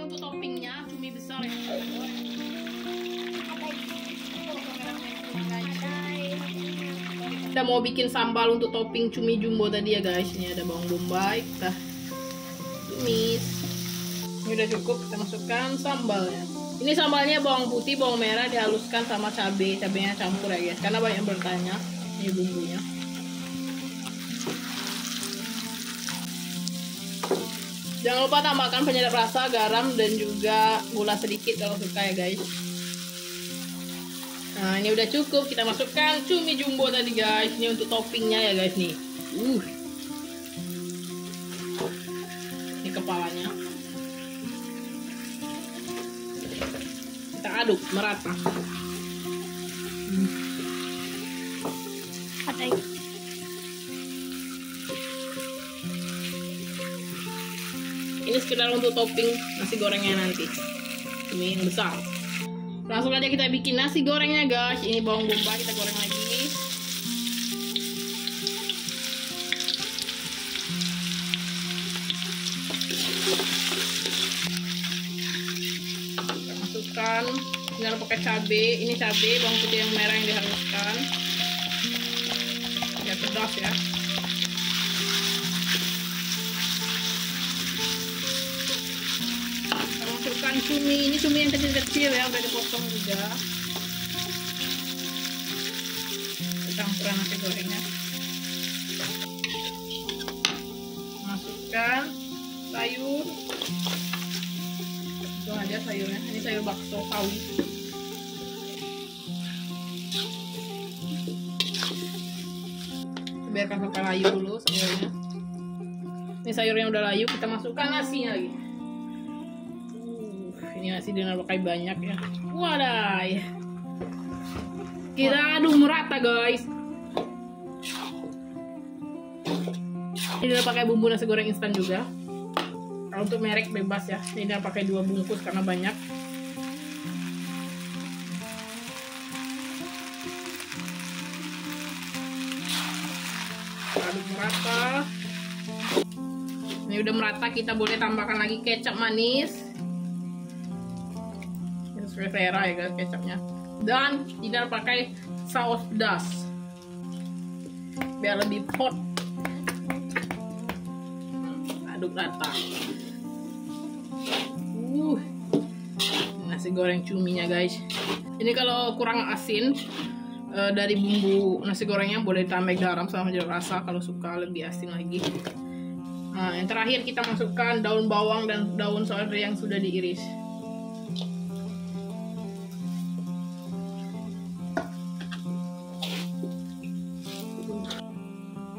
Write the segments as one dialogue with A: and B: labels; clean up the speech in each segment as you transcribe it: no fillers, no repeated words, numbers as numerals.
A: untuk toppingnya cumi besar ya. Kita mau bikin sambal untuk topping cumi jumbo tadi ya guys. Ini ada bawang bombay, kita tumis. Ini udah cukup, kita masukkan sambalnya. Ini sambalnya bawang putih, bawang merah dihaluskan sama cabai. Cabainya campur ya guys, karena banyak yang bertanya. Ini bumbunya. Jangan lupa tambahkan penyedap rasa, garam, dan juga gula sedikit kalau suka ya guys. Nah ini udah cukup, kita masukkan cumi jumbo tadi guys. Ini untuk toppingnya ya guys nih. Ini kepalanya. Kita aduk merata. Ini sekedar untuk topping nasi gorengnya nanti. Ini yang besar. Langsung aja kita bikin nasi gorengnya guys. Ini bawang bombay kita goreng lagi. Kita masukkan. Jangan pakai cabai. Ini cabai bawang putih yang merah yang dihaluskan. Ya pedas ya. Masukkan cumi, ini cumi yang kecil-kecil ya, udah dipotong juga. Campuran nasi gorengnya. Masukkan sayur. Langsung aja sayurnya. Ini sayur bakso sawi. Biarkan sampai layu dulu sayurnya. Ini sayur yang udah layu, kita masukkan nasinya lagi. Ini nasi dengan pakai banyak ya. Wadai. Kita aduk merata guys. Ini udah pakai bumbu nasi goreng instan juga. Kalau untuk merek bebas ya. Ini udah pakai 2 bungkus karena banyak. Aduk merata. Ini udah merata, kita boleh tambahkan lagi kecap manis. Selera ya guys kecapnya, dan tidak pakai saus pedas biar lebih hot. Aduk rata. Nasi goreng cuminya guys. Ini kalau kurang asin dari bumbu nasi gorengnya boleh tambah garam sama jeruk rasa kalau suka lebih asin lagi. Nah yang terakhir kita masukkan daun bawang dan daun seledri yang sudah diiris.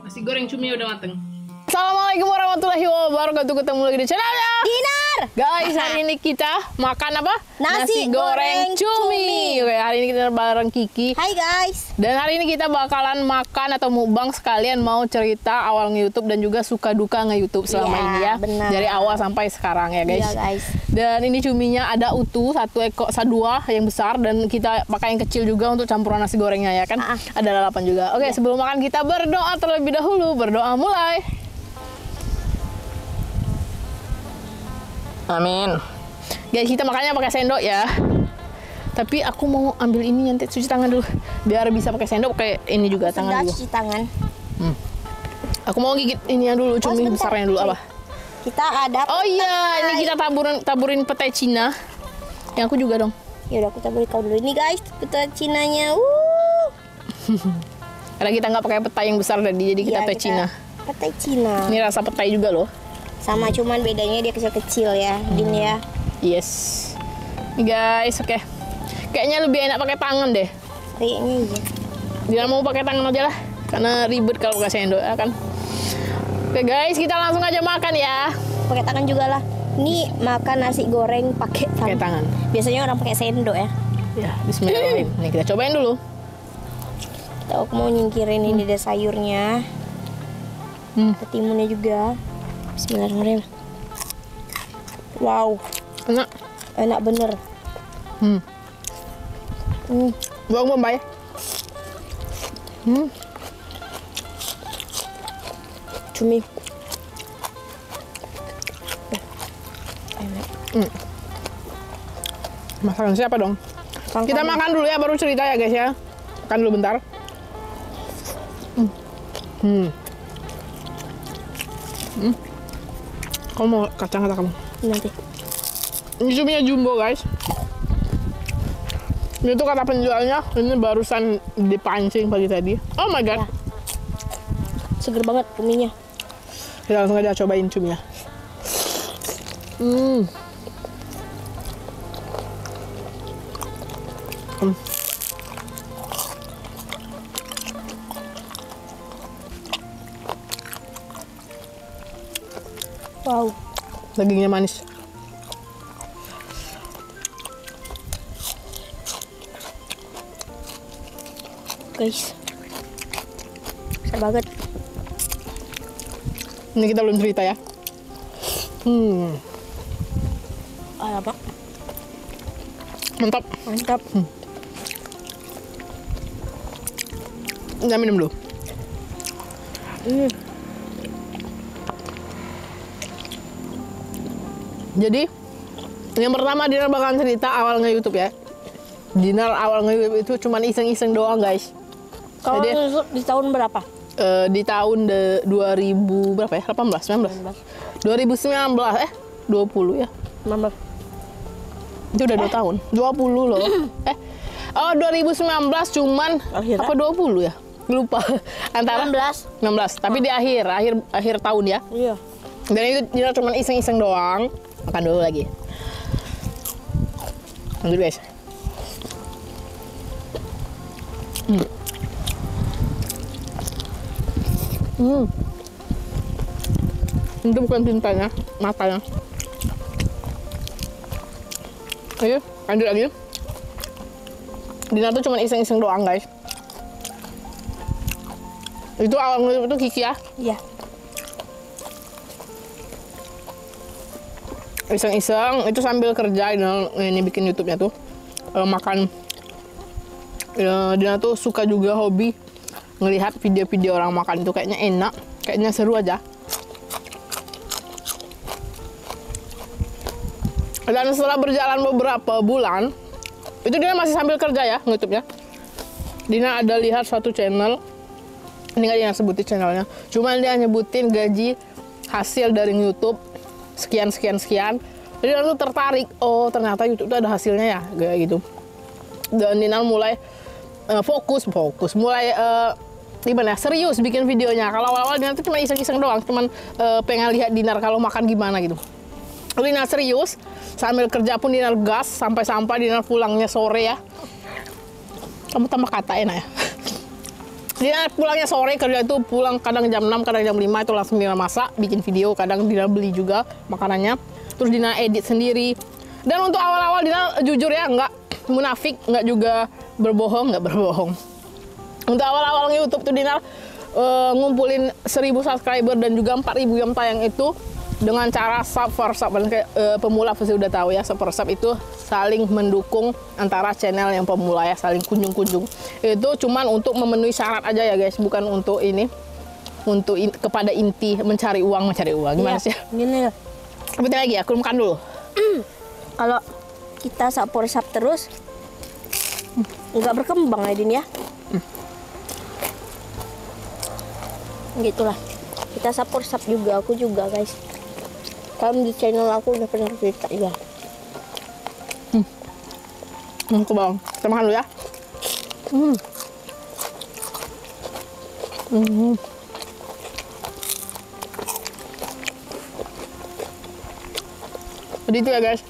A: Nasi goreng cumi udah mateng. Assalamualaikum warahmatullahi wabarakatuh. Ketemu lagi di channelnya
B: Dinar.
A: Guys, hari ini kita makan apa?
B: Nasi goreng cumi.
A: Oke, hari ini kita bareng Kiki.
B: Hai guys.
A: Dan hari ini kita bakalan makan atau mukbang sekalian mau cerita awal nge-YouTube dan juga suka duka nge-YouTube selama ini ya.
B: Benar.
A: Dari awal sampai sekarang ya guys.
B: Iya guys.
A: Dan ini cuminya ada utuh, 1 ekor, 2 yang besar, dan kita pakai yang kecil juga untuk campuran nasi gorengnya ya kan. Ada lalapan juga. Oke, sebelum makan kita berdoa terlebih dahulu. Berdoa mulai. Amin. Guys, kita makannya pakai sendok ya. Tapi aku mau ambil ini nanti cuci tangan dulu. Biar bisa pakai sendok, pakai ini juga tangan dulu.
B: Cuci tangan.
A: Aku mau gigit ini dulu, cumi besarnya dulu apa?
B: Kita ada.
A: Oh iya, ini kita taburin petai Cina. Yang aku juga dong.
B: Ya udah aku taburin kau dulu. Ini guys, petai Cinanya.
A: Karena kita nggak pakai petai yang besar tadi, jadi kita petai Cina.
B: Petai Cina.
A: Ini rasa petai juga loh.
B: Sama cuman bedanya dia kecil-kecil ya, Din ya.
A: Yes. Nih guys, oke. Kayaknya lebih enak pakai tangan deh.
B: Kayaknya iya.
A: Jangan mau pakai tangan aja lah, karena ribet kalau pakai sendok ya kan. Oke guys, kita langsung aja makan ya.
B: Pakai tangan juga lah. Ini makan nasi goreng pakai tangan. Biasanya orang pakai sendok ya.
A: Ya, bismillahirrahmanirrahim. Nih kita cobain dulu.
B: Kita mau nyingkirin ini ada sayurnya. Ketimunnya juga. Bismillahirrahmanirrahim. Wow,
A: Enak.
B: enak bener.
A: Bawang bombay.
B: Cumi. Enak.
A: Masakan siapa dong? Kita makan dulu ya, baru cerita ya guys ya. Makan dulu bentar. Kamu mau kacang kata kamu?
B: Nanti.
A: Ini cuminya jumbo guys. Ini tuh kata penjualnya, ini barusan dipancing pagi tadi. Oh my god.
B: Ya. Seger banget cuminya.
A: Kita langsung aja cobain cuminya.
B: Wow.
A: Dagingnya manis.
B: Guys. Besar banget.
A: Ini kita belum cerita ya.
B: Apa?
A: Mantap.
B: Mantap.
A: Nggak minum dulu. Jadi yang pertama Dinar bakalan cerita awal nge-YouTube ya. Dinar awal nge-YouTube itu cuman iseng-iseng doang guys.
B: Kalau
A: Jadi,
B: di tahun berapa?
A: di tahun 2000 berapa ya? 18, 19. 2019 20 ya.
B: 19.
A: Itu udah 2 tahun. 20 loh. 2019 cuman
B: Akhir,
A: apa 20 ya? Lupa. Antara
B: 16.
A: Tapi di akhir tahun ya.
B: Iya.
A: Dan itu Dinar cuman iseng-iseng doang. Makan dulu lagi. Lanjut guys. Itu bukan tintanya, matanya. Ayo, lanjut lagi. Dinar tuh cuma iseng-iseng doang guys. Itu awal itu Kiki ya.
B: Iya.
A: Iseng-iseng itu sambil kerja ini bikin YouTube-nya tuh makan. Dia tuh suka juga hobi ngelihat video-video orang makan itu, kayaknya enak, kayaknya seru aja. Dan setelah berjalan beberapa bulan, itu dia masih sambil kerja ya YouTube-nya. Dina ada lihat suatu channel, ini nggak dia sebutin channelnya, cuma dia nyebutin gaji hasil dari YouTube sekian. Jadi Dina tuh tertarik, oh ternyata YouTube tuh ada hasilnya ya, kayak gitu. Dan Dina mulai mulai gimana serius bikin videonya. Kalau awal-awal Dina tuh cuma iseng-iseng doang, cuman pengen lihat Dinar kalau makan gimana gitu. Lalu Dinar serius, sambil kerja pun Dinar gas, sampai Dinar pulangnya sore ya. Kamu tambah kata enak ya. Dinar pulangnya sore, kerja itu pulang kadang jam 6, kadang jam 5, itu langsung Dinar masak, bikin video, kadang Dinar beli juga makanannya. Terus Dinar edit sendiri. Dan untuk awal-awal Dinar jujur ya, nggak munafik, nggak juga berbohong. Untuk awal-awal YouTube tuh Dinar ngumpulin 1000 subscriber dan juga 4000 yang tayang itu dengan cara sub for sub. Kayak pemula pasti udah tahu ya, sub for sub itu saling mendukung antara channel yang pemula ya, saling kunjung-kunjung. Itu cuman untuk memenuhi syarat aja ya guys, bukan untuk ini, untuk kepada inti mencari uang gimana sih?
B: Gini ya.
A: Sebentar lagi aku makan dulu.
B: Kalau kita sub for sub terus nggak berkembang ya Din ya. Gitulah, kita sub for sub juga, aku juga guys. Kamu di channel aku udah pernah cerita ya.
A: Aku bang, kita makan dulu ya. Jadi itu ya guys.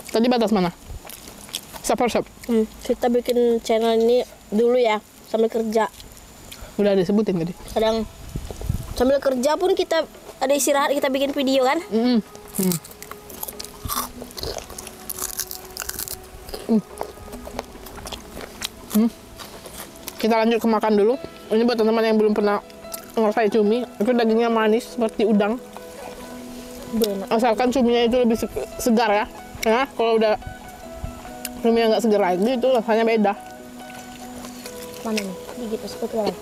A: Tadi batas mana? Sub for sub.
B: Kita bikin channel ini dulu ya sambil kerja.
A: Udah disebutin tadi.
B: Kadang sambil kerja pun kita ada istirahat, kita bikin video kan.
A: Kita lanjut ke makan dulu. Ini buat teman-teman yang belum pernah ngerasain cumi, itu dagingnya manis seperti udang.
B: Enak.
A: Asalkan cuminya itu lebih segar ya. Ya, kalau udah cuminya nggak segar lagi itu rasanya beda.
B: Mana nih? Gigit seperti apa?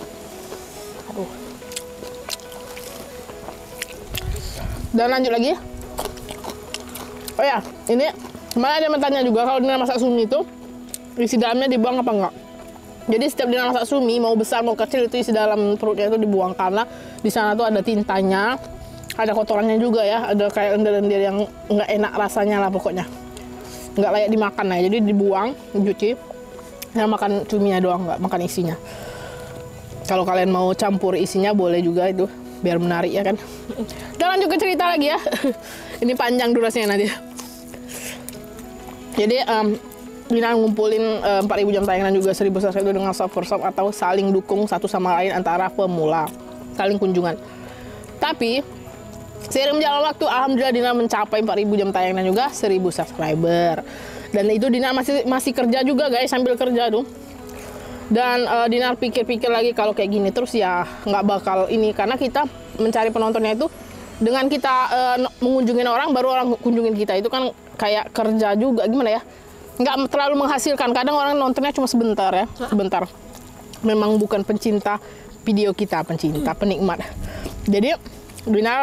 B: Aduh.
A: Dan lanjut lagi. Oh ya, ini kemarin ada yang bertanya juga kalau Dina masak sumi itu isi dalamnya dibuang apa enggak? Jadi setiap Dina masak sumi, mau besar mau kecil itu isi dalam perutnya itu dibuang karena di sana tuh ada tintanya, ada kotorannya juga ya, ada kayak lendir-lendir yang nggak enak rasanya lah pokoknya, nggak layak dimakan lah. Jadi dibuang, dicuci, yang makan cuminya doang, nggak makan isinya. Kalau kalian mau campur isinya boleh juga itu, biar menarik ya kan. Kita lanjut ke cerita lagi ya. Ini panjang durasinya nanti. Jadi Dina ngumpulin 4.000 jam tayangan juga 1.000 subscriber dengan soft atau saling dukung satu sama lain antara pemula, saling kunjungan. Tapi seiring berjalan waktu, alhamdulillah Dina mencapai 4.000 jam tayangan juga 1.000 subscriber. Dan itu Dina masih kerja juga guys, sambil kerja tuh. Dan Dina pikir-pikir lagi kalau kayak gini terus ya nggak bakal ini, karena kita mencari penontonnya itu dengan kita mengunjungin orang, baru orang kunjungin kita, itu kan kayak kerja juga, gimana ya, nggak terlalu menghasilkan. Kadang orang nontonnya cuma sebentar ya, sebentar. Memang bukan pencinta video kita, pencinta, penikmat. Jadi Dina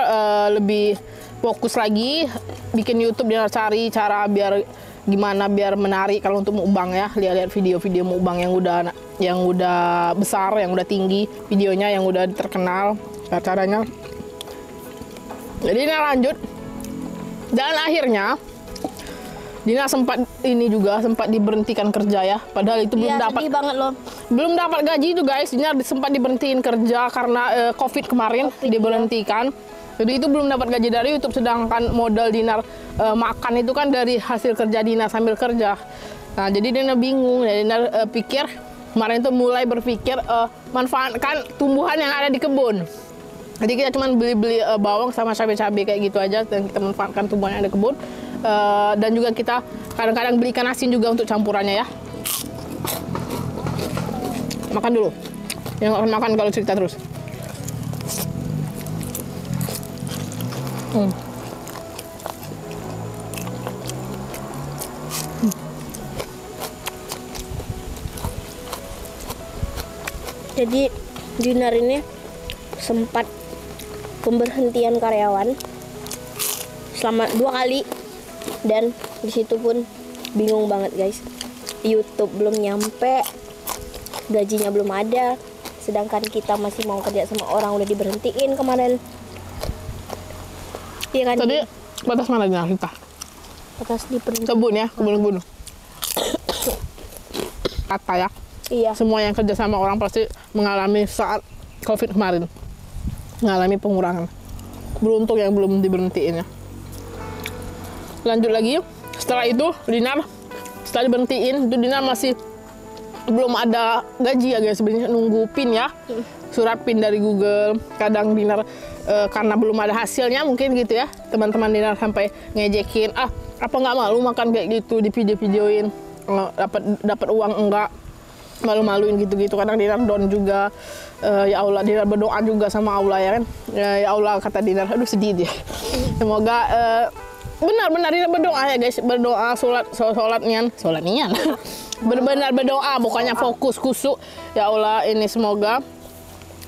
A: lebih fokus lagi bikin YouTube. Dina cari cara biar gimana biar menarik kalau untuk mukbang ya. Lihat video-video mukbang yang udah besar, yang udah tinggi videonya, yang udah terkenal caranya. Jadi Dina lanjut, dan akhirnya Dina sempat diberhentikan kerja ya, padahal itu belum dapat
B: banget loh.
A: Belum dapat gaji itu guys. Dina sempat diberhentiin kerja karena COVID kemarin, diberhentikan. Jadi itu belum dapat gaji dari YouTube, sedangkan modal Dina makan itu kan dari hasil kerja Dina sambil kerja. Nah, jadi Dina bingung, dan Dina pikir kemarin itu mulai berpikir manfaatkan tumbuhan yang ada di kebun. Jadi kita cuma beli bawang sama cabai-cabai kayak gitu aja, dan kita manfaatkan tumbuhan yang ada di kebun. Dan juga kita kadang-kadang beli ikan asin juga untuk campurannya ya. Makan dulu. Yang akan makan kalau cerita terus.
B: Jadi Dinar ini sempat pemberhentian karyawan selama 2 kali, dan disitu pun bingung banget guys. YouTube belum nyampe, gajinya belum ada, sedangkan kita masih mau kerja sama orang udah diberhentiin kemarin. Iya kan?
A: Tadi batas mana Dina kita?
B: Batas di
A: Kebun ya, kebun. Kata ya.
B: Iya.
A: Semua yang kerja sama orang pasti mengalami saat COVID kemarin, mengalami pengurangan. Beruntung yang belum diberhentiin ya. Lanjut lagi, setelah itu Dinar setelah diberhentiin itu Dinar masih belum ada gaji ya guys, sebenarnya nunggu PIN ya, surat PIN dari Google. Kadang Dinar karena belum ada hasilnya mungkin gitu ya, teman-teman Dinar sampai ngejekin, apa nggak malu makan kayak gitu, di video-videoin, dapat uang enggak, malu-maluin gitu-gitu. Kadang Dinar down juga. Ya Allah, Dinar berdoa juga sama Allah ya kan. Ya Allah, kata Dinar, aduh sedih dia. Semoga benar-benar Dinar berdoa ya guys, berdoa, sholat nian. Benar-benar berdoa, bukannya fokus kusuk. Ya Allah, ini semoga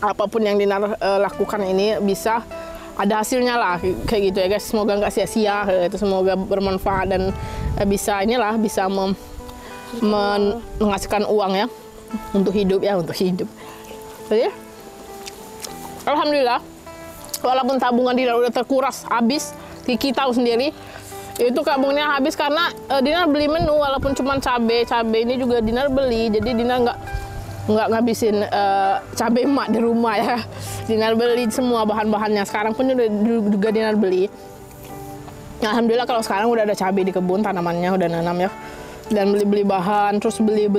A: apapun yang Dinar lakukan ini bisa ada hasilnya lah, kayak gitu ya guys. Semoga nggak sia-sia, itu semoga bermanfaat dan bisa menghasilkan uang ya, untuk hidup. Jadi alhamdulillah, walaupun tabungan Dinar udah terkuras habis, Kiki tahu sendiri itu tabungannya habis karena Dinar beli menu, walaupun cuma cabai ini juga Dinar beli. Jadi Dinar nggak ngabisin cabai emak di rumah ya. Dinar beli semua bahan-bahannya. Sekarang pun juga Dinar beli. Alhamdulillah kalau sekarang udah ada cabai di kebun, tanamannya udah nanam ya. Dan beli bahan, terus beli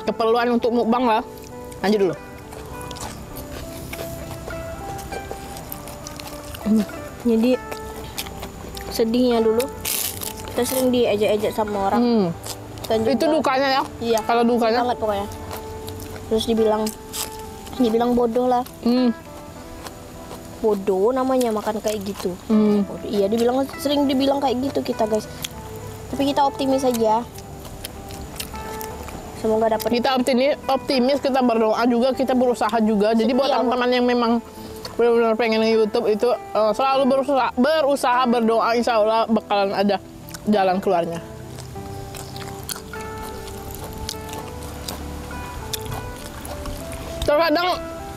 A: keperluan untuk mukbang lah. Lanjut dulu.
B: Jadi sedihnya dulu kita sering diejek-ejek sama orang. Dan juga,
A: itu dukanya ya?
B: Iya.
A: Kalau dukanya
B: banget pokoknya. Terus dibilang bodoh lah. Bodoh namanya makan kayak gitu. Bodoh. Iya, sering dibilang kayak gitu kita guys. Tapi kita optimis aja. Semoga dapat.
A: Kita optimis, kita berdoa juga, kita berusaha juga. Jadi buat teman-teman yang memang benar-benar pengen YouTube itu selalu berusaha berdoa, insya Allah bakalan ada jalan keluarnya. Terkadang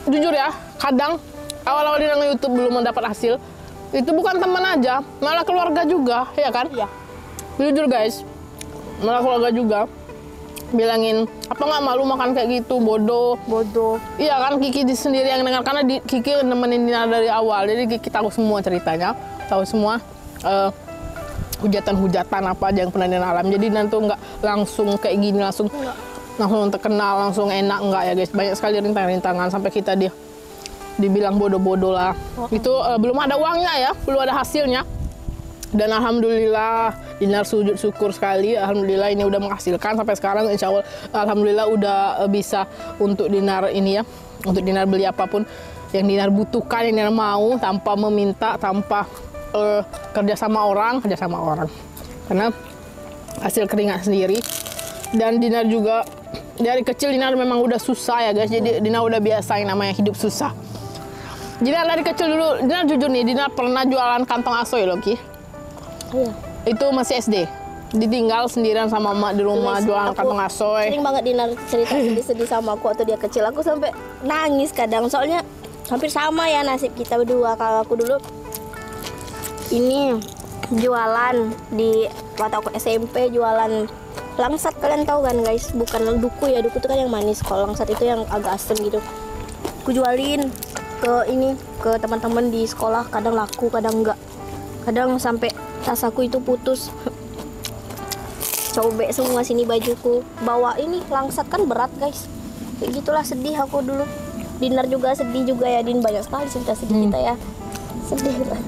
A: jujur ya, kadang awal-awal Dina nge-YouTube belum mendapat hasil, itu bukan teman aja, malah keluarga juga, ya kan?
B: Iya.
A: Jujur guys, malah keluarga juga bilangin, apa nggak malu makan kayak gitu, bodoh. Iya kan, Kiki sendiri yang dengar, karena Kiki nemenin Dina dari awal, jadi Kiki tahu semua ceritanya, tahu semua hujatan-hujatan apa aja yang pernah Dina alami. Jadi Dina tuh nggak langsung kayak gini, langsung terkenal, langsung enak, enggak ya guys. Banyak sekali rintangan-rintangan sampai kita dibilang bodoh-bodoh lah. Itu belum ada uangnya ya, belum ada hasilnya. Dan alhamdulillah Dinar sujud syukur sekali, alhamdulillah ini udah menghasilkan sampai sekarang, insya Allah alhamdulillah udah bisa untuk Dinar ini ya, untuk Dinar beli apapun yang Dinar butuhkan, yang Dinar mau, tanpa meminta, tanpa kerja sama orang, karena hasil keringat sendiri. Dan Dinar juga dari kecil Dinar memang udah susah ya guys, jadi Dinar udah biasa yang namanya hidup susah. Dinar dari kecil dulu, Dinar jujur nih, Dinar pernah jualan kantong asoy loh Ki.
B: Iya.
A: Itu masih SD. Ditinggal sendirian sama emak di rumah jualan kantong asoy.
B: Sering banget Dinar cerita sedih-sedih sama aku waktu dia kecil. Aku sampai nangis kadang, soalnya hampir sama ya nasib kita berdua. Kalau aku dulu ini jualan di waktu aku SMP, jualan langsat, kalian tahu kan guys, bukan duku ya, duku itu kan yang manis, kalau langsat itu yang agak asem gitu. Aku jualin ke teman-teman di sekolah, kadang laku kadang enggak, kadang sampai tas aku itu putus, sobek semua sini bajuku. Bawa ini langsat kan berat guys, kayak gitulah, sedih aku dulu. Dinar juga sedih juga ya, Din, banyak sekali cerita sedih kita ya, sedih lah.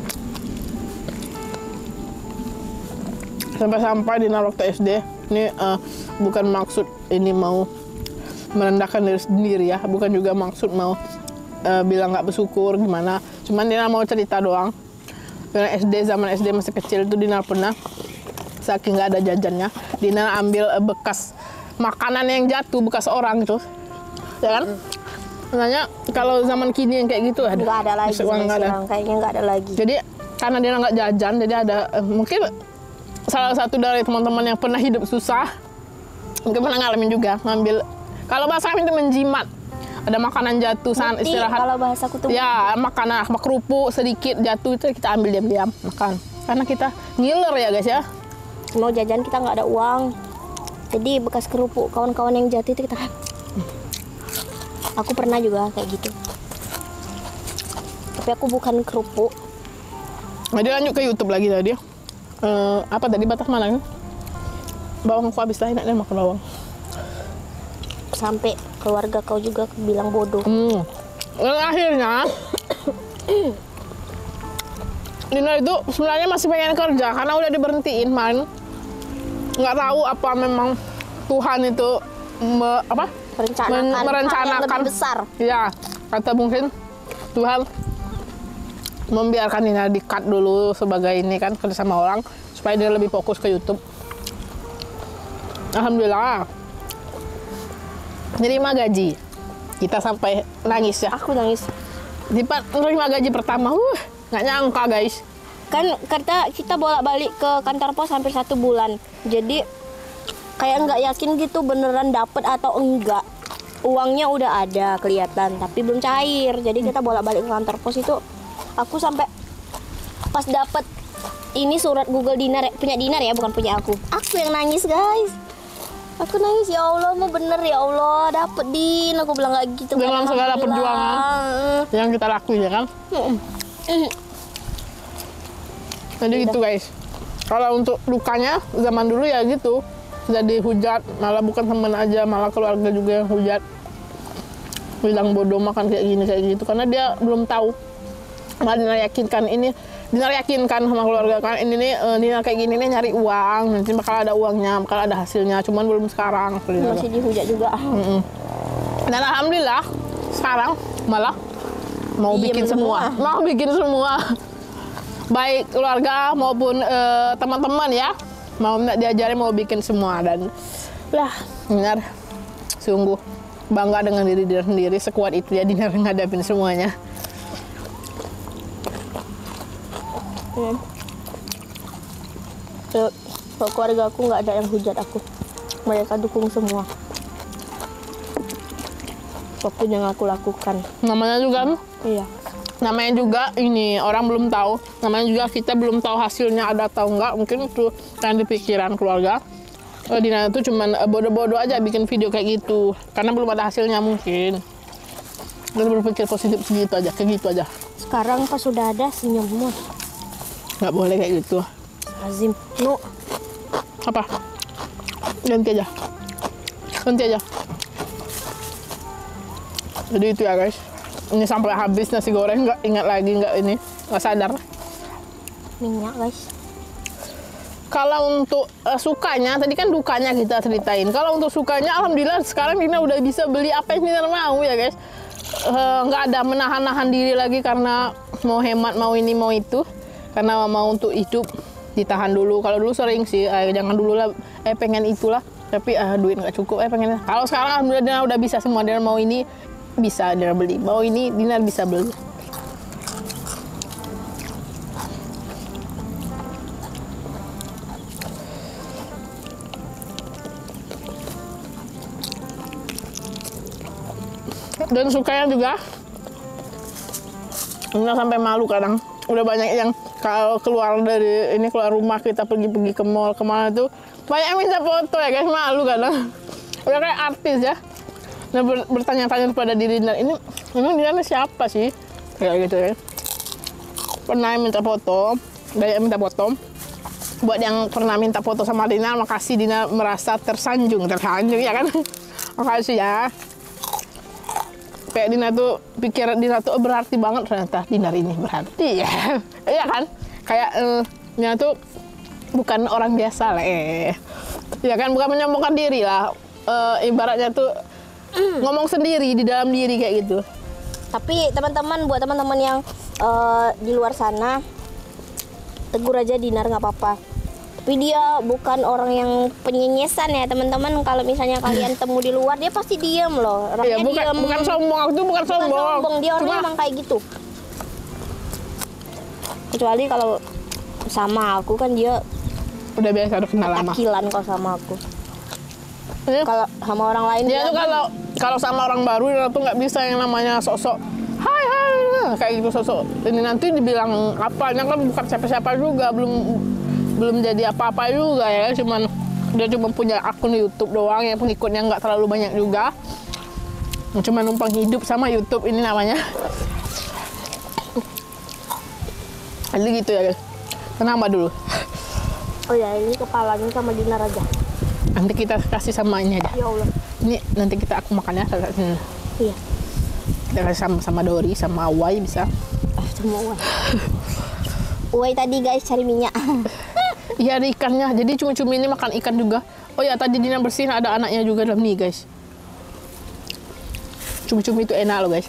A: Sampai-sampai Dinar waktu SD ini bukan maksud ini mau merendahkan diri sendiri ya, bukan juga maksud mau bilang nggak bersyukur gimana, cuman Dinar mau cerita doang. Karena zaman SD masih kecil itu Dinar pernah, saking nggak ada jajannya, Dinar ambil bekas makanan yang jatuh, bekas orang gitu, ya kan? Makanya kalau zaman kini yang kayak gitu
B: nggak ada lagi, kayaknya nggak ada lagi.
A: Jadi karena Dinar nggak jajan, jadi ada mungkin salah satu dari teman-teman yang pernah hidup susah, mungkin pernah ngalamin juga, ngambil, kalau bahasa kami itu menjimat. Ada makanan jatuh saat istirahat.
B: Kalau bahasaku tuh
A: ya, makanan kerupuk sedikit jatuh itu kita ambil diam-diam makan. Karena kita ngiler ya guys ya.
B: Mau jajan kita nggak ada uang. Jadi bekas kerupuk kawan-kawan yang jatuh itu kita. Aku pernah juga kayak gitu. Tapi aku bukan kerupuk.
A: Jadi lanjut ke YouTube lagi tadi. Apa tadi batas mana? Bawang aku habis lah, enak deh makan bawang.
B: Sampai keluarga kau juga bilang bodoh.
A: Dan akhirnya Dinar itu sebenarnya masih pengen kerja karena udah diberhentiin main. Nggak tahu apa memang Tuhan itu merencanakan
B: yang lebih besar.
A: Ya, kata mungkin Tuhan membiarkan Dinar di-cut dulu sebagai ini kan, kerja sama orang supaya dia lebih fokus ke YouTube. Alhamdulillah. Nerima gaji, kita sampai nangis ya.
B: Aku nangis.
A: Nerima gaji pertama, nggak nyangka guys.
B: Kan kita bolak-balik ke kantor pos hampir 1 bulan. Jadi kayak nggak yakin gitu beneran dapet atau enggak. Uangnya udah ada kelihatan, tapi belum cair. Jadi kita bolak-balik ke kantor pos itu, aku sampai pas dapet ini surat Google Dinar, punya Dinar ya, bukan punya aku. Aku yang nangis guys. Aku nangis, ya Allah, mau bener ya Allah, dapet Din. Aku bilang kayak gitu.
A: Dengan segala perjuangan yang kita lakuin ya kan. Jadi gitu guys. Kalau untuk dukanya zaman dulu ya gitu, sudah dihujat, malah bukan teman aja, malah keluarga juga yang hujat, bilang bodoh makan kayak gini kayak gitu, karena dia belum tahu. Malah Dinar yakinkan ini, Dinar yakinkan sama keluarga kan, ini nih Dinar kayak gini nih nyari uang, nanti bakal ada uangnya, bakal ada hasilnya, cuman belum sekarang.
B: Masih dihujat juga.
A: Dan alhamdulillah sekarang malah mau bikin semua. Baik keluarga maupun teman-teman ya, mau diajarin, mau bikin semua. Dan lah Dinar sungguh bangga dengan diri Dinar sendiri, sekuat itu ya Dinar ngadapin semuanya.
B: Kalau keluarga aku nggak ada yang hujat aku. Mereka dukung semua. Apapun yang aku lakukan.
A: Namanya juga
B: Iya.
A: namanya juga ini orang belum tahu. Namanya juga kita belum tahu hasilnya ada atau enggak. Mungkin itu yang di pikiran keluarga. Dina itu cuman bodoh-bodoh aja bikin video kayak gitu. Karena belum ada hasilnya mungkin. Dan berpikir positif segitu aja, kayak gitu aja.
B: Sekarang pas sudah ada senyum semua.
A: Nggak boleh kayak gitu.
B: Azim. No.
A: Apa? Ganti aja. Ganti aja. Jadi itu ya guys. Ini sampai habis nasi goreng, nggak ingat lagi, nggak sadar.
B: Minyak guys.
A: Kalau untuk sukanya, tadi kan dukanya kita ceritain. Kalau untuk sukanya, alhamdulillah sekarang Dina udah bisa beli apa yang Dina mau ya guys. Nggak ada menahan-nahan diri lagi karena mau hemat, mau ini, mau itu. Karena mau untuk hidup, ditahan dulu. Kalau dulu sering sih, jangan dulu lah, pengen itulah. Tapi duit nggak cukup, pengen. Kalau sekarang alhamdulillah Dina udah bisa semua. Dina mau ini, bisa Dina beli. Mau ini, Dina bisa beli. Dan sukanya juga nggak sampai malu kadang. Udah banyak yang kalau keluar dari ini, keluar rumah kita pergi-pergi ke mall kemana tuh banyak yang minta foto ya guys, malu kadang. Udah kayak artis ya. Nah, bertanya-tanya kepada diri Dina, ini memang Dina siapa sih? Kayak gitu ya. Pernah yang minta foto, banyak yang minta foto. Buat yang pernah minta foto sama Dina, makasih. Dina merasa tersanjung ya kan. Makasih ya. Kayak Dina tuh pikir Dina tuh berarti banget, ternyata Dinar ini berarti ya. Iya kan? Kayak Dina tuh bukan orang biasa lah. Ya kan, bukan menyombongkan diri lah. Ibaratnya tuh ngomong sendiri di dalam diri kayak gitu.
B: Tapi teman-teman, buat teman-teman yang di luar sana, tegur aja Dinar nggak apa-apa. Tapi dia bukan orang yang penyenyesan ya teman-teman. Kalau misalnya kalian temu di luar, dia pasti diem loh. Orangnya
A: Iya, bukan sombong, aku tuh bukan sombong.
B: Dia orangnya emang kayak gitu. Kecuali kalau sama aku kan dia
A: udah biasa, udah kenal lama.
B: takilan kalau sama aku.
A: Ya.
B: Kalau sama orang lain
A: Dia tuh kalau sama orang baru dia tuh nggak bisa yang namanya sosok hai kayak gitu, sosok ini nanti dibilang apanya kan bukan siapa-siapa juga, belum jadi apa-apa juga ya, dia cuma punya akun YouTube doang yang pengikutnya nggak terlalu banyak juga, cuma numpang hidup sama YouTube ini namanya. Jadi gitu ya guys. Kenapa dulu?
B: Oh ya, ini kepalanya sama Dinar aja.
A: Nanti kita kasih sama ini aja.
B: Ya Allah.
A: Ini nanti aku makannya
B: Iya.
A: kita kasih sama Dori sama Wai bisa.
B: Sama Uwai. Uwai tadi guys cari minyak.
A: Iya, ada ikannya. Jadi cumi-cumi ini makan ikan juga. Oh ya, tadi Dina bersihin ada anaknya juga dalam nih guys. Cumi-cumi itu enak loh guys.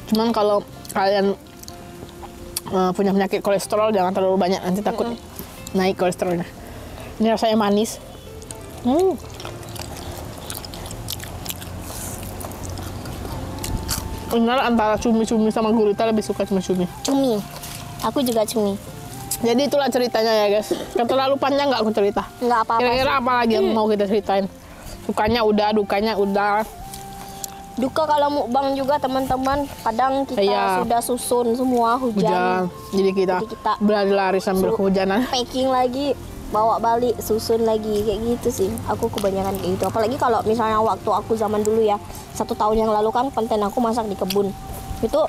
A: Cuman kalau kalian punya penyakit kolesterol jangan terlalu banyak, nanti takut naik kolesterolnya. Ini rasanya manis. Benar, antara cumi-cumi sama gurita lebih suka cumi-cumi.
B: Cumi. Aku juga cumi.
A: Jadi itulah ceritanya ya guys. Terlalu panjang nggak aku cerita?
B: Nggak apa-apa.
A: Kira-kira apa lagi yang mau kita ceritain? Sukanya udah, dukanya udah.
B: Duka kalau mukbang juga teman-teman. Kadang kita
A: Iya.
B: sudah susun semua hujan.
A: Jadi kita berlari sambil kehujanan.
B: Packing lagi, bawa balik, susun lagi kayak gitu sih. Aku kebanyakan kayak gitu. Apalagi kalau misalnya waktu aku zaman dulu ya, 1 tahun yang lalu kan konten aku masak di kebun. Itu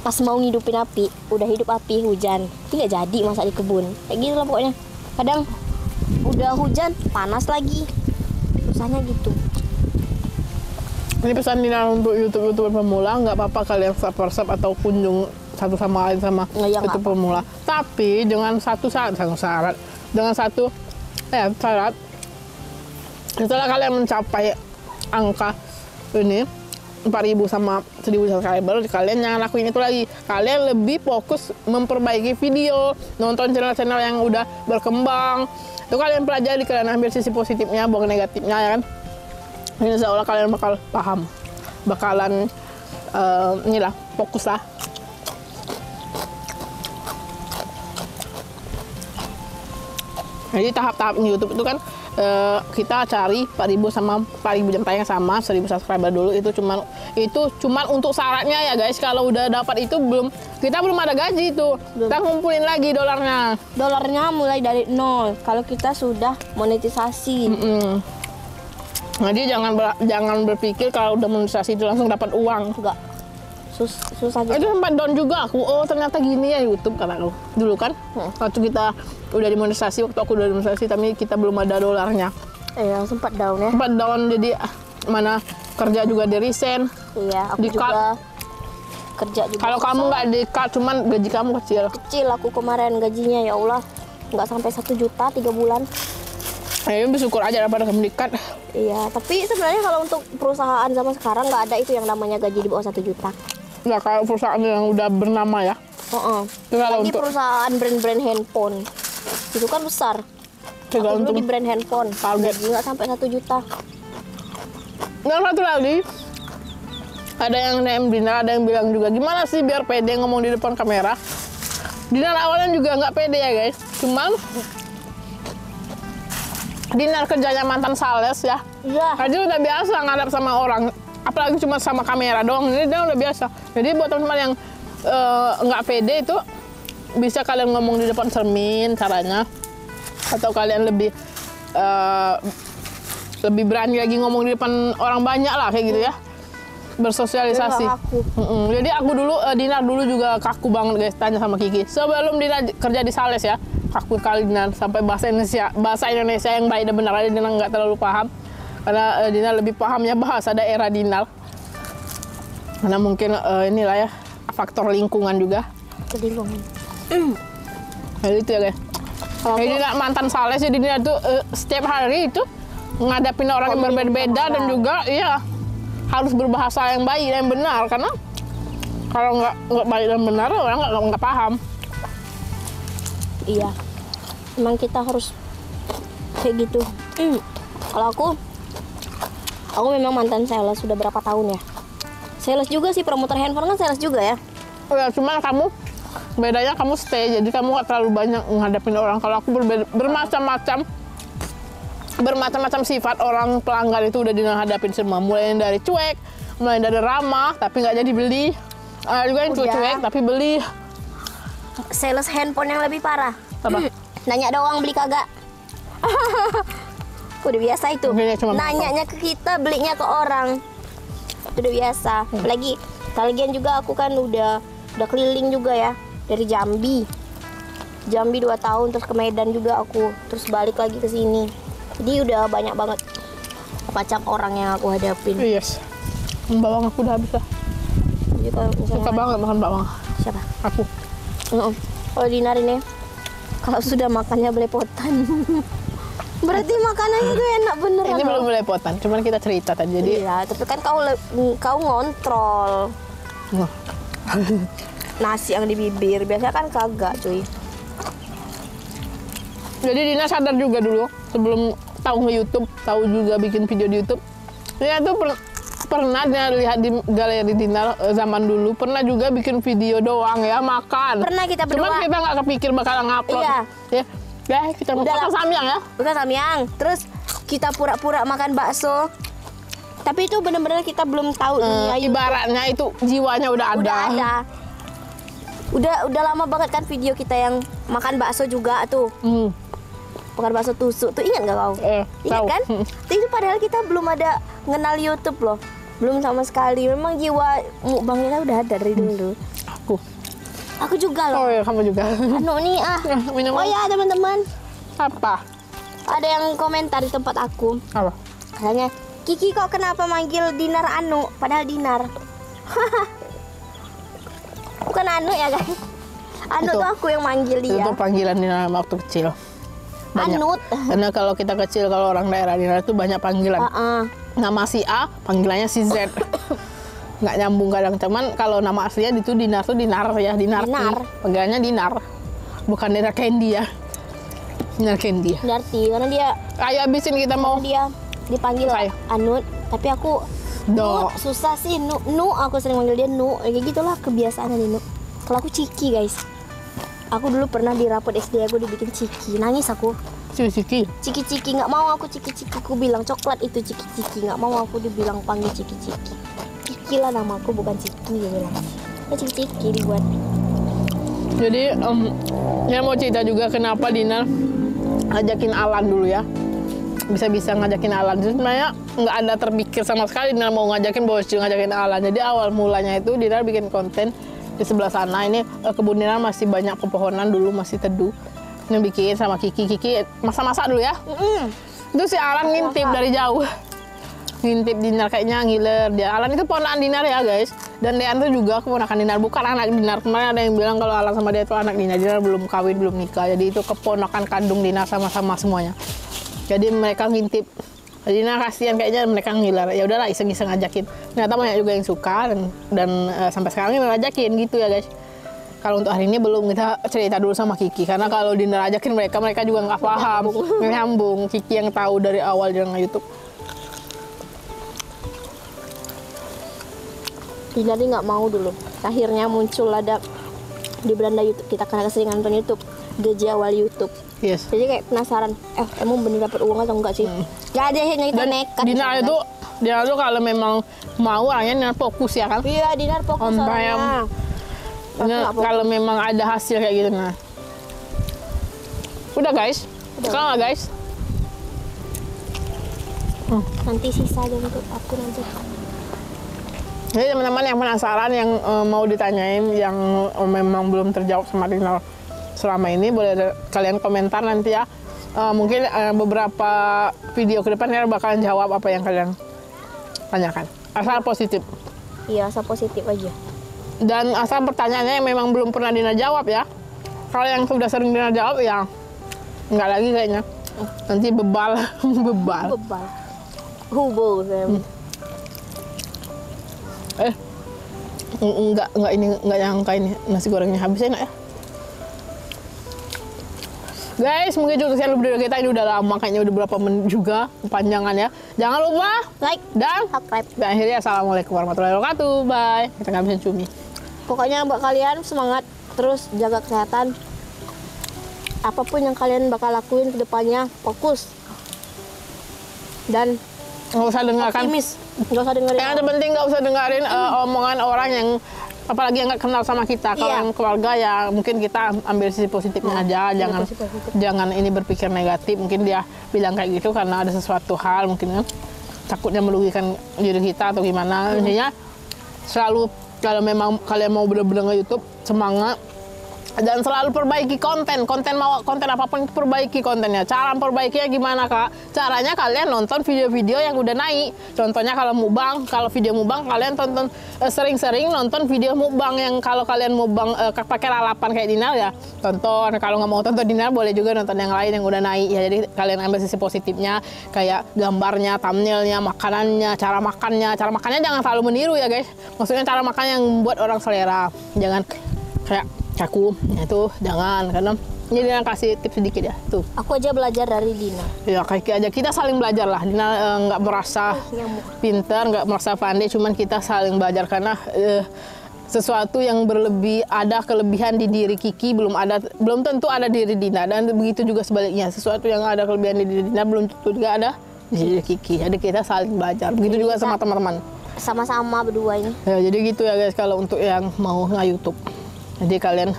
B: pas mau ngidupin api, udah hidup api hujan, tidak jadi masak di kebun. Kayak gitu lah pokoknya. Kadang udah hujan, panas lagi. Susahnya gitu.
A: Ini pesan Dina untuk YouTuber pemula, nggak apa-apa kalian subscribe atau kunjung satu sama lain sama YouTube pemula. Tapi dengan satu syarat, dengan satu syarat, setelah kalian mencapai angka ini 4.000 sama 1.000 subscriber, kalian jangan lakuin itu lagi. Kalian lebih fokus memperbaiki video, nonton channel-channel yang udah berkembang. Itu kalian pelajari, kalian ambil sisi positifnya, bukan negatifnya ya kan. Insya Allah kalian bakal paham, bakalan inilah fokus lah. Jadi tahap-tahap YouTube itu kan kita cari 4.000 sama 4.000 jam tayang sama 1.000 subscriber dulu. Itu cuman untuk syaratnya ya guys. Kalau udah dapat itu kita belum ada gaji itu. Kita kumpulin lagi dolarnya.
B: Dolarnya mulai dari nol. Kalau kita sudah monetisasi.
A: Jadi jangan berpikir kalau udah monetisasi itu langsung dapat uang.
B: Enggak. Susah gitu.
A: Itu sempat down juga aku. Oh ternyata gini ya YouTube kata aku. Dulu kan waktu kita udah dimonetisasi, waktu aku udah dimonetisasi tapi kita belum ada dolarnya.
B: Iya, sempat down ya.
A: Sempat down, jadi mana kerja juga di resign.
B: Iya, aku
A: Di-cut.
B: juga kerja juga.
A: Kalau kamu nggak di cut, cuman gaji kamu kecil.
B: Kecil aku kemarin gajinya, ya Allah. Nggak sampai 1 juta 3 bulan.
A: Ya bersyukur aja daripada kamu di cut.
B: Iya, tapi sebenarnya kalau untuk perusahaan zaman sekarang nggak ada itu yang namanya gaji di bawah 1 juta.
A: Ya kalau perusahaan yang udah bernama ya. Itu kalau
B: Lagi
A: untuk
B: perusahaan brand-brand handphone. Itu kan besar. Aku
A: tergantung
B: dulu di brand handphone.
A: target.
B: Gaji nggak sampai 1 juta.
A: Dan satu lagi, ada yang DM Dinar, ada yang bilang juga gimana sih biar pede ngomong di depan kamera. Dinar awalnya juga nggak pede ya guys, cuman Dinar kerjanya mantan sales ya.
B: Iya.
A: Jadi udah biasa ngadap sama orang, apalagi cuma sama kamera doang. Jadi dia udah biasa. Jadi buat teman-teman yang nggak pede itu bisa kalian ngomong di depan cermin caranya, atau kalian lebih berani lagi ngomong di depan orang banyak lah kayak gitu ya, bersosialisasi.
B: Dia nggak kaku.
A: Jadi aku dulu Dinar dulu juga kaku banget guys, tanya sama Kiki sebelum Dinar kerja di sales ya, kaku kali Dinar sampai bahasa Indonesia yang baik dan benar aja Dinar nggak terlalu paham, karena Dinar lebih pahamnya bahasa daerah Dinar, karena mungkin inilah ya faktor lingkungan juga.
B: Kedingungan.
A: Jadi itu ya guys. Jadi Dinar mantan sales, jadi Dinar tuh setiap hari itu ngadapin orang yang berbeda-beda dan juga iya harus berbahasa yang baik dan benar, karena kalau nggak baik dan benar orang nggak paham.
B: Iya, emang kita harus kayak gitu. Kalau aku memang mantan sales sudah berapa tahun ya. Sales juga sih, promotor handphone kan sales juga ya.
A: Ya cuman kamu bedanya kamu stay, jadi kamu nggak terlalu banyak ngadepin orang. Kalau aku bermacam-macam sifat orang pelanggan itu udah dihadapin semua, mulai dari cuek, mulai dari ramah tapi nggak jadi beli, juga yang cuek tapi beli.
B: Sales handphone yang lebih parah.
A: Apa?
B: Nanya doang, beli kagak. Udah biasa itu.
A: Mungkin ya cuma
B: Nanyanya ke kita, belinya ke orang. Udah biasa. Apalagi kalian juga, aku kan udah keliling juga ya, dari Jambi 2 tahun, terus ke Medan juga aku, terus balik lagi ke sini. Jadi udah banyak banget macam orang yang aku hadapin.
A: Yes. Bawang aku udah habis lah.
B: Jadi kalau misalnya
A: Suka banget makan bawang.
B: siapa?
A: Aku.
B: Kalau Dinar ini, kalau sudah makannya belepotan. Berarti makanannya itu enak beneran.
A: Ini
B: loh.
A: belum belepotan, cuman kita cerita tadi. Jadi
B: Iya, tapi kan kau ngontrol nasi yang di bibir. Biasanya kan kagak, cuy.
A: Jadi Dina sadar juga dulu sebelum tahu nge-YouTube, tahu juga bikin video di YouTube. Dia tuh pernah dia lihat di galeri Dinar zaman dulu, pernah juga bikin video doang ya makan.
B: Pernah kita berdua.
A: Cuman kita nggak kepikir bakal ngupload.
B: Iya.
A: Ya, kita mau makan samyang ya.
B: Bukan samyang. Terus kita pura-pura makan bakso. Tapi itu benar-benar kita belum tahu dunia YouTube.
A: Ibaratnya itu jiwanya udah ada.
B: Udah lama banget kan video kita yang makan bakso juga tuh. Makan bakso tusuk tuh, ingat nggak kau? Ingat
A: tahu.
B: kan? Itu padahal kita belum ada ngenal YouTube loh, belum sama sekali. Memang jiwa mukbang kita udah ada dari dulu. Aku juga loh.
A: Oh ya, kamu juga.
B: Anu nih
A: Minum
B: oh ya teman-teman,
A: apa?
B: ada yang komentar di tempat aku.
A: Apa?
B: Katanya, Kiki kok kenapa manggil Dinar Anu, padahal Dinar. Bukan Anu ya guys. Anu
A: Itu.
B: tuh aku yang manggil dia.
A: Itu panggilan Dina waktu kecil. Banyak.
B: Anut.
A: Karena kalau kita kecil, kalau orang daerah Dina itu banyak panggilan. Nama si A, panggilannya si Z. Nggak nyambung kadang. Cuman kalau nama aslinya itu Dinar tuh Dinar ya, Dinarti.
B: Dinar.
A: Panggilannya Dinar. Bukan Dinar Candy ya. Dinar Candy.
B: Dinarti, karena dia
A: Ayo habisin, kita mau.
B: dia dipanggil
A: Saya.
B: Anut, tapi aku
A: Do.
B: Nut, susah sih. Nu, aku sering manggil dia Nu. Kayak gitulah kebiasaan Nu. Kalau aku Ciki guys. Aku dulu pernah di rapot SD aku dibikin ciki, nangis aku.
A: Ciki.
B: Ciki-ciki, nggak mau aku ciki-ciki. Aku bilang coklat itu ciki-ciki, nggak mau aku dibilang panggil ciki-ciki. Ciki lah namaku, bukan ciki, dia bilang. Ciki-ciki dibuat.
A: Jadi saya mau cerita juga kenapa Dinar ngajakin Alan dulu ya. Bisa-bisa ngajakin Alan. Jadi sebenarnya nggak ada terpikir sama sekali Dinar mau ngajakin Boscu, ngajakin Alan. Jadi awal mulanya itu Dinar bikin konten di sebelah sana. Ini kebun Dinar masih banyak pepohonan dulu, masih teduh. Ini bikin sama Kiki masak-masak dulu ya. Itu si Alan ngintip dari jauh. Ngintip Dinar kayaknya ngiler dia. Alan itu ponakan Dinar ya guys. Dan Dean itu juga keponakan Dinar, bukan anak Dinar. Kemarin ada yang bilang kalau Alan sama dia itu anak Dinar. Dinar belum kawin, belum nikah. Jadi itu keponakan kandung Dinar sama-sama semuanya. Jadi mereka ngintip. Dinar kasihan kayaknya mereka ngiler. Ya udahlah iseng-iseng ajakin. Ternyata banyak juga yang suka dan sampai sekarang ini ngajakin gitu ya guys. Kalau untuk hari ini belum, kita cerita dulu sama Kiki. Karena kalau Dinar ajakin mereka juga nggak paham. Nyambung. Kiki yang tahu dari awal dia nge-YouTube.
B: Dinar nggak mau dulu. Akhirnya muncul ada di beranda YouTube kita karena keseringan nonton YouTube. Gaji awal YouTube.
A: Yes.
B: Jadi kayak penasaran, emang bener dapat uang atau enggak sih? Gak ada hanya kita nekat.
A: Dinar itu kalau memang mau orangnya Dinar fokus ya kan?
B: Iya, Dinar fokus orangnya.
A: Kalau memang ada hasil kayak gitu nah. Udah guys. Kalau nggak guys?
B: Nanti sisa aja untuk aku nanti.
A: Jadi teman-teman yang penasaran yang mau ditanyain yang memang belum terjawab sama Dinar selama ini boleh kalian komentar nanti ya. Mungkin beberapa video ke depan Dinar bakalan jawab apa yang kalian tanyakan. Asal positif.
B: Iya, asal positif aja.
A: Dan asal pertanyaannya yang memang belum pernah Dinar jawab ya. Kalau yang sudah sering Dinar jawab ya nggak lagi kayaknya. Nanti bebal.
B: Hubo saya.
A: Nggak nyangka ini nasi gorengnya habisnya nggak ya? Guys, mungkin juga sekian video kita ini udah lama kayaknya udah berapa menit juga kepanjangan ya. Jangan lupa
B: like
A: dan
B: subscribe.
A: Dan akhirnya assalamualaikum warahmatullahi wabarakatuh. Bye. Kita ngabisin cumi.
B: Pokoknya buat kalian semangat terus jaga kesehatan. Apapun yang kalian bakal lakuin ke depannya fokus. Dan
A: nggak usah dengarkan.
B: Optimis. Nggak usah dengerin.
A: Yang terpenting nggak usah dengerin omongan orang yang apalagi yang nggak kenal sama kita. Kalau yang keluarga ya mungkin kita ambil sisi positifnya aja. Jangan ini berpikir negatif. Mungkin dia bilang kayak gitu karena ada sesuatu hal mungkin kan takutnya merugikan diri kita atau gimana. Intinya selalu kalau memang kalian mau bener-bener nge-YouTube semangat. Dan selalu perbaiki konten apapun itu perbaiki kontennya. Cara perbaikinya gimana kak? Caranya kalian nonton video-video yang udah naik. Contohnya kalau mukbang, kalau video mukbang kalian tonton sering-sering nonton video mukbang yang kalau kalian mukbang pakai lalapan kayak Dinar ya tonton. Kalau nggak mau tonton Dinar boleh juga nonton yang lain yang udah naik ya. Jadi kalian ambil sisi positifnya kayak gambarnya, thumbnailnya, makanannya, cara makannya jangan terlalu meniru ya guys. Maksudnya cara makan yang membuat orang selera. Jangan kayak aku itu jangan karena ini Dina kasih tips sedikit ya tuh.
B: Aku aja belajar dari Dina.
A: Ya kayak aja kita saling belajar lah. Dina nggak merasa pintar, nggak merasa pandai, cuman kita saling belajar karena sesuatu yang berlebih ada kelebihan di diri Kiki belum tentu ada di diri Dina dan begitu juga sebaliknya sesuatu yang ada kelebihan di diri Dina belum tentu juga ada di diri Kiki. Jadi kita saling belajar. Begitu juga sama teman-teman.
B: Sama-sama berdua ini.
A: Ya jadi gitu ya guys kalau untuk yang mau nge-YouTube. Jadi kalian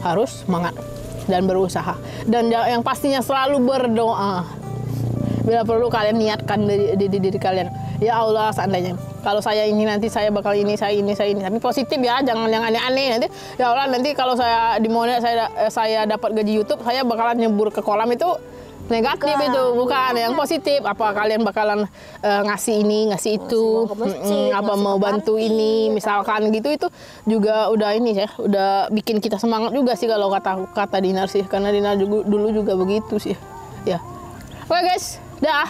A: harus semangat dan berusaha. Dan yang pastinya selalu berdoa. Bila perlu kalian niatkan di diri kalian. Ya Allah seandainya. Kalau saya ini nanti saya bakal ini, saya ini. Tapi positif ya, jangan yang aneh-aneh. Nanti ya Allah nanti kalau saya di Monet saya dapat gaji YouTube, saya bakalan nyebur ke kolam itu negatif itu bukan yang positif. Apa kalian bakalan ngasih ini ngasih itu apa mau bantu ini misalkan gitu itu juga udah ini ya udah bikin kita semangat juga sih kalau kata Dinar sih karena Dinar dulu juga begitu sih ya. Oke guys dah.